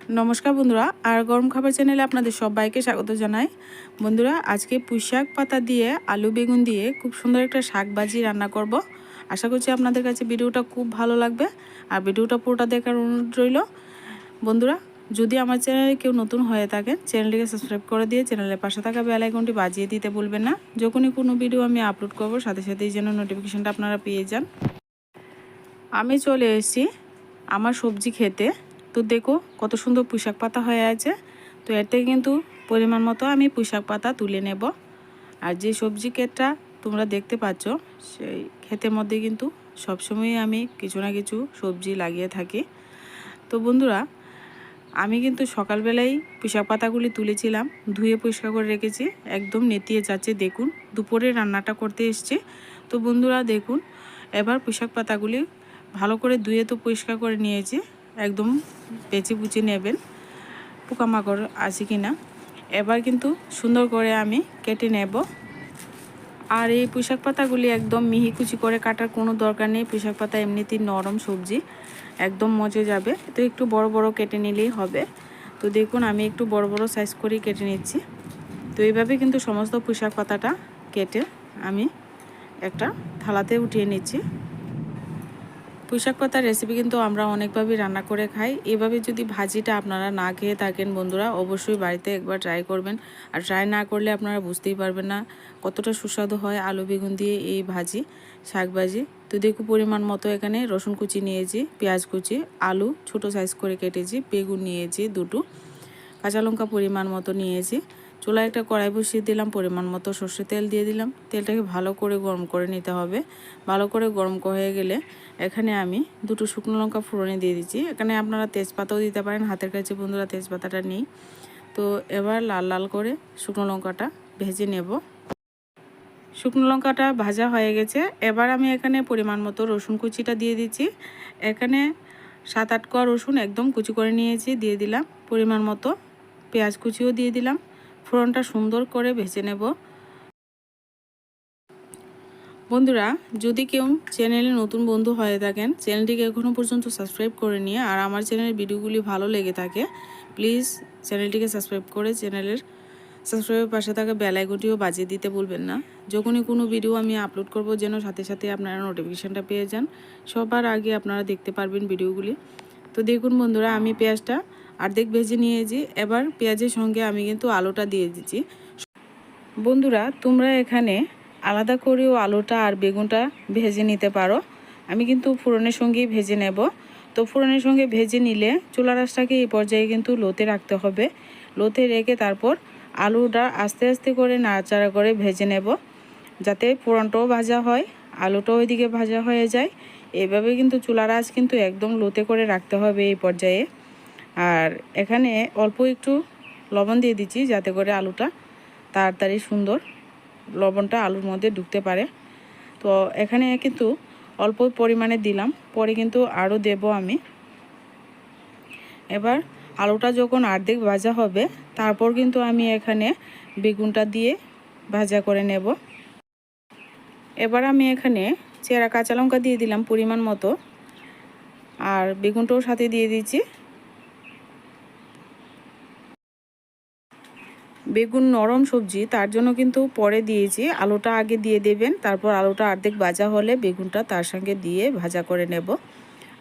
নমস্কার বন্ধুরা, আর গরম খাবার চ্যানেলে আপনাদের সবাইকে স্বাগত জানাই। বন্ধুরা, আজকে পুঁইশাক পাতা দিয়ে আলু বেগুন দিয়ে খুব সুন্দর একটা শাক ভাজি রান্না করব। আশা করছি আপনাদের কাছে ভিডিওটা খুব ভালো লাগবে, আর ভিডিওটা পুরোটা দেখার অনুরোধ রইল। বন্ধুরা, যদি আমার চ্যানেলে কেউ নতুন হয়ে থাকেন, চ্যানেলটিকে সাবস্ক্রাইব করে দিয়ে চ্যানেলের পাশে থাকা বেল আইকনটি বাজিয়ে দিতে ভুলবেন না। যখনই কোনো ভিডিও আমি আপলোড করব, সাথে সাথেই যেন নোটিফিকেশনটা আপনারা পেয়ে যান। আমি চলে এসেছি আমার সবজি খেতে। তো দেখো কত সুন্দর পুঁইশাক পাতা হয়ে আছে। তো এর থেকে কিন্তু পরিমাণ মতো আমি পুঁইশাক পাতা তুলে নেব। আর যে সবজি ক্ষেতটা তোমরা দেখতে পাচ্ছ, সেই ক্ষেতের মধ্যে কিন্তু সবসময়ই আমি কিছু না কিছু সবজি লাগিয়ে থাকি। তো বন্ধুরা, আমি কিন্তু সকালবেলায় পুঁইশাক পাতাগুলি তুলেছিলাম, ধুয়ে পরিষ্কার করে রেখেছি, একদম নেতিয়ে যাচ্ছে। দেখুন দুপুরে রান্নাটা করতে এসছি। তো বন্ধুরা দেখুন, এবার পুঁইশাক পাতাগুলি ভালো করে ধুয়ে তো পরিষ্কার করে নিয়েছি, একদম পেঁচে পুচে নেবেন পোকামাকড় আছে কি না। এবার কিন্তু সুন্দর করে আমি কেটে নেব। আর এই পুঁইশাক পাতাগুলি একদম মিহি কুচি করে কাটার কোনো দরকার নেই। পুঁইশাক পাতা এমনিতেই নরম সবজি, একদম মজে যাবে। তো একটু বড় বড় কেটে নিলেই হবে। তো দেখুন আমি একটু বড় বড় সাইজ করেই কেটে নিচ্ছি। তো এইভাবে কিন্তু সমস্ত পুঁইশাক পাতাটা কেটে আমি একটা থালাতে উঠিয়ে নিচ্ছি। পুঁইশাক পাতার রেসিপি কিন্তু আমরা অনেকভাবেই রান্না করে খাই। এভাবে যদি ভাজিটা আপনারা না খেয়ে থাকেন বন্ধুরা, অবশ্যই বাড়িতে একবার ট্রাই করবেন। আর ট্রাই না করলে আপনারা বুঝতেই পারবেন না কতটা সুস্বাদু হয় আলু বেগুন দিয়ে এই ভাজি, শাক ভাজি। তো দেখো পরিমাণ মতো এখানে রসুন কুচি নিয়েছি, পেঁয়াজ কুচি, আলু ছোট সাইজ করে কেটেছি, বেগুন নিয়েছি দুটো, কাঁচা লঙ্কা পরিমাণ মতো নিয়েছি। চুলায় একটা কড়াই বসিয়ে দিলাম, পরিমাণ মতো সর্ষের তেল দিয়ে দিলাম। তেলটাকে ভালো করে গরম করে নিতে হবে। ভালো করে গরম হয়ে গেলে এখানে আমি দুটো শুকনো লঙ্কা ফোড়নে দিয়ে দিচ্ছি। এখানে আপনারা তেজপাতাও দিতে পারেন, হাতের কাছে বন্ধুরা তেজপাতাটা নেই। তো এবার লাল লাল করে শুকনো লঙ্কাটা ভেজে নেব। শুকনো লঙ্কাটা ভাজা হয়ে গেছে। এবার আমি এখানে পরিমাণ মতো রসুন কুচিটা দিয়ে দিচ্ছি। এখানে 7-8 কোয়া রসুন একদম কুচি করে নিয়েছি, দিয়ে দিলাম। পরিমাণ মতো পেঁয়াজ কুচিও দিয়ে দিলাম। ফোড়নটা সুন্দর করে ভেজে নেব। বন্ধুরা, যদি কেউ চ্যানেলে নতুন বন্ধু হয়ে থাকেন, চ্যানেলটিকে এখনও পর্যন্ত সাবস্ক্রাইব করে নিয়ে আর আমার চ্যানেলের ভিডিওগুলি ভালো লেগে থাকে, প্লিজ চ্যানেলটিকে সাবস্ক্রাইব করে চ্যানেলের সাবস্ক্রাইবের পাশে থাকা বেল আইকনটিও বাজিয়ে দিতে ভুলবেন না। যখনই কোনো ভিডিও আমি আপলোড করব যেন সাথে সাথে আপনারা নোটিফিকেশানটা পেয়ে যান, সবার আগে আপনারা দেখতে পারবেন ভিডিওগুলি। তো দেখুন বন্ধুরা, আমি পেঁয়াজটা অর্ধেক ভেজে নিয়েছি। এবার পেঁয়াজের সঙ্গে আমি কিন্তু আলুটা দিয়ে দিচ্ছি। বন্ধুরা, তোমরা এখানে আলাদা করেও আলুটা আর বেগুনটা ভেজে নিতে পারো। আমি কিন্তু ফোড়নের সঙ্গেই ভেজে নেব। তো ফোড়নের সঙ্গে ভেজে নিলে চুলার আঁচটাকে এই পর্যায়ে কিন্তু লোতে রাখতে হবে। লোতে রেখে তারপর আলুটা আস্তে আস্তে করে নাড়াচাড়া করে ভেজে নেব, যাতে ফোড়নটাও ভাজা হয়, আলুটাও ওইদিকে ভাজা হয়ে যায়। এইভাবে কিন্তু চুলার আঁচ কিন্তু একদম লোতে করে রাখতে হবে এই পর্যায়ে। আর এখানে অল্প একটু লবণ দিয়ে দিচ্ছি, যাতে করে আলুটা তাড়াতাড়ি সুন্দর লবণটা আলুর মধ্যে ঢুকতে পারে। তো এখানে কিন্তু অল্প পরিমাণে দিলাম, পরে কিন্তু আরও দেব আমি। এবার আলুটা যখন অর্ধেক ভাজা হবে, তারপর কিন্তু আমি এখানে বেগুনটা দিয়ে ভাজা করে নেব। এবার আমি এখানে চেরা কাঁচা লঙ্কা দিয়ে দিলাম পরিমাণ মতো, আর বেগুনটাও সাথে দিয়ে দিচ্ছি। বেগুন নরম সবজি, তার জন্য কিন্তু পরে দিয়েছি, আলুটা আগে দিয়ে দেবেন। তারপর আলুটা অর্ধেক ভাজা হলে বেগুনটা তার সঙ্গে দিয়ে ভাজা করে নেব।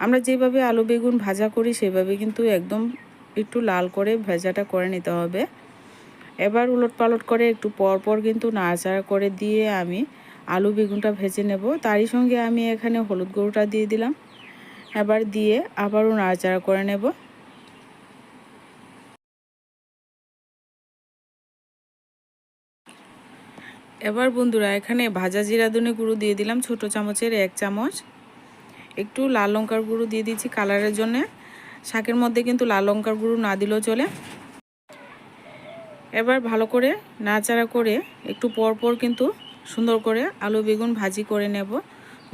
আমরা যেভাবে আলু বেগুন ভাজা করি সেভাবে কিন্তু একদম একটু লাল করে ভাজাটা করে নিতে হবে। এবার উলট পালট করে একটু পর পর কিন্তু নাড়াচাড়া করে দিয়ে আমি আলু বেগুনটা ভেজে নেব। তারই সঙ্গে আমি এখানে হলুদ গুঁড়োটা দিয়ে দিলাম। এবার দিয়ে আবারও নাড়াচাড়া করে নেব। এবার বন্ধুরা, এখানে ভাজা জিরা ধনে গুঁড়ো দিয়ে দিলাম ছোট চামচের 1 চামচ। একটু লাল লঙ্কার গুঁড়ো দিয়ে দিচ্ছি কালারের জন্য। শাকের মধ্যে কিন্তু লাল লঙ্কার গুঁড়ো না দিলেও চলে। এবার ভালো করে নাড়াচাড়া করে একটু পর পর কিন্তু সুন্দর করে আলু বেগুন ভাজি করে নেব।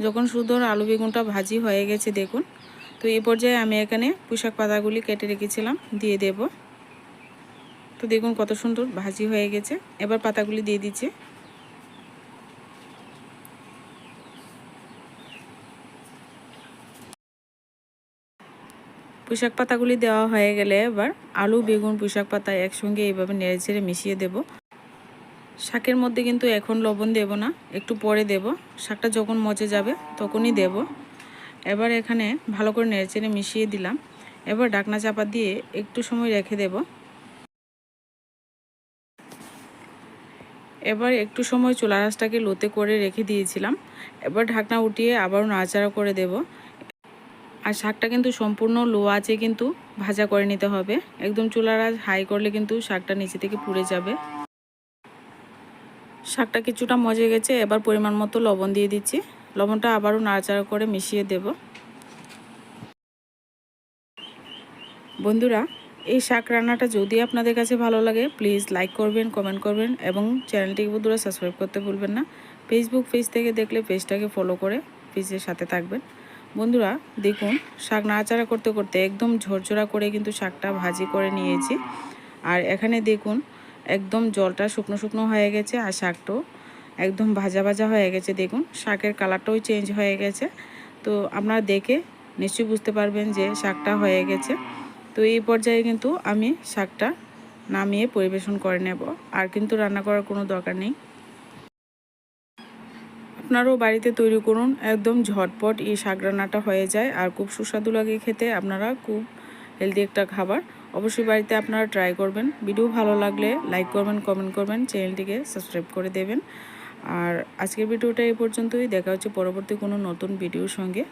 যখন সুন্দর আলু বেগুনটা ভাজি হয়ে গেছে দেখুন, তো এই পর্যায়ে আমি এখানে পুঁইশাক পাতাগুলি কেটে রেখেছিলাম দিয়ে দেব। তো দেখুন কত সুন্দর ভাজি হয়ে গেছে। এবার পাতাগুলি দিয়ে দিচ্ছি। পুঁইশাক পাতাগুলি দেওয়া হয়ে গেলে এবার আলু বেগুন পুঁইশাক পাতা একসঙ্গে এইভাবে নেড়েচেড়ে মিশিয়ে দেব। শাকের মধ্যে কিন্তু এখন লবণ দেব না, একটু পরে দেব। শাকটা যখন মজে যাবে তখনই দেব। এবার এখানে ভালো করে নেড়েচেড়ে মিশিয়ে দিলাম। এবার ঢাকনা চাপা দিয়ে একটু সময় রেখে দেব। এবার একটু সময় চুলা আঁচটাকে লোতে করে রেখে দিয়েছিলাম। এবার ঢাকনা উঠিয়ে আবারও নাড়াচাড়া করে দেব। আর শাকটা কিন্তু সম্পূর্ণ লো আঁচে কিন্তু ভাজা করে নিতে হবে। একদম চুলার আঁচ হাই করলে কিন্তু শাকটা নিচে থেকে পুড়ে যাবে। শাকটা কিছুটা মজে গেছে, এবার পরিমাণ মতো লবণ দিয়ে দিচ্ছি। লবণটা আবারও নাড়াচাড়া করে মিশিয়ে দেব। বন্ধুরা, এই শাক রান্নাটা যদি আপনাদের কাছে ভালো লাগে প্লিজ লাইক করবেন, কমেন্ট করবেন এবং চ্যানেলটিকে বন্ধুরা সাবস্ক্রাইব করতে ভুলবেন না। ফেসবুক পেজ থেকে দেখলে পেজটাকে ফলো করে পেজের সাথে থাকবেন। বন্ধুরা দেখুন, শাক নাড়াচাড়া করতে করতে একদম ঝরঝরা করে কিন্তু শাকটা ভাজি করে নিয়েছি। আর এখানে দেখুন একদম জলটা শুকনো শুকনো হয়ে গেছে আর শাকটাও একদম ভাজা ভাজা হয়ে গেছে। দেখুন শাকের কালারটাও চেঞ্জ হয়ে গেছে। তো আপনারা দেখে নিশ্চয়ই বুঝতে পারবেন যে শাকটা হয়ে গেছে। তো এই পর্যায়ে কিন্তু আমি শাকটা নামিয়ে পরিবেশন করে নেব। আর কিন্তু রান্না করার কোনো দরকার নেই। আপনারাও বাড়িতে তৈরি করুন, একদম ঝটপট এই শাক রান্নাটা হয়ে যায় আর খুব সুস্বাদু লাগে খেতে। আপনারা খুব হেলদি একটা খাবার, অবশ্যই বাড়িতে আপনারা ট্রাই করবেন। ভিডিও ভালো লাগলে লাইক করবেন, কমেন্ট করবেন, চ্যানেলটিকে সাবস্ক্রাইব করে দেবেন। আর আজকের ভিডিওটা এই পর্যন্তই। দেখা হচ্ছে পরবর্তী কোনো নতুন ভিডিওর সঙ্গে।